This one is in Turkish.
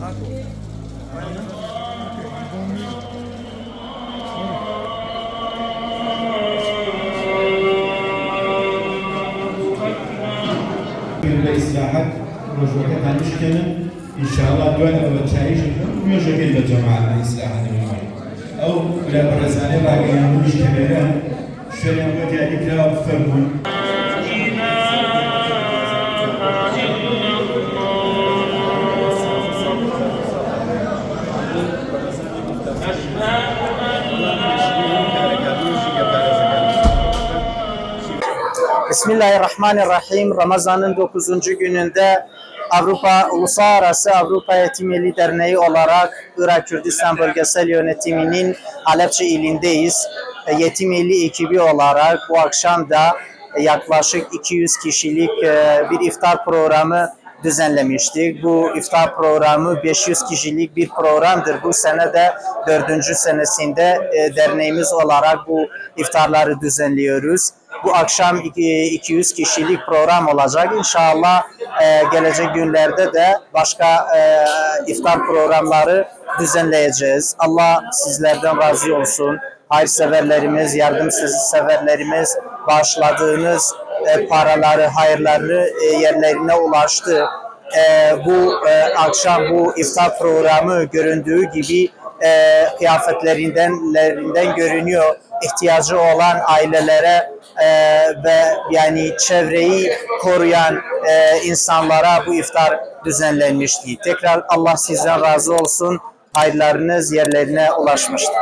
إصلاحات وجوكات المشكلة إن شاء الله دولة وتعيش ويوجد الجماعة إصلاحات أو لا برزانة باقي المشكلة شوية وقت يعني كلا فرمون Bismillahirrahmanirrahim. Ramazan'ın 9. gününde Uluslararası Avrupa Yetimhane Derneği olarak Irak Kürdistan Bölgesel Yönetimi'nin Halepçe ilindeyiz. Yetimhane ekibi olarak bu akşam da yaklaşık 200 kişilik bir iftar programı düzenlemiştik. Bu iftar programı 500 kişilik bir programdır. Bu sene de 4. senesinde derneğimiz olarak bu iftarları düzenliyoruz. Bu akşam 200 kişilik program olacak. İnşallah gelecek günlerde de başka iftar programları düzenleyeceğiz. Allah sizlerden razı olsun. Hayırseverlerimiz, yardımseverlerimiz bağışladığınız paraları, hayırları yerlerine ulaştı. Bu akşam bu iftar programı göründüğü gibi kıyafetlerinden görünüyor. İhtiyacı olan ailelere ve yani çevreyi koruyan insanlara bu iftar düzenlenmişti. Tekrar Allah sizden razı olsun. Hayırlarınız yerlerine ulaşmıştır.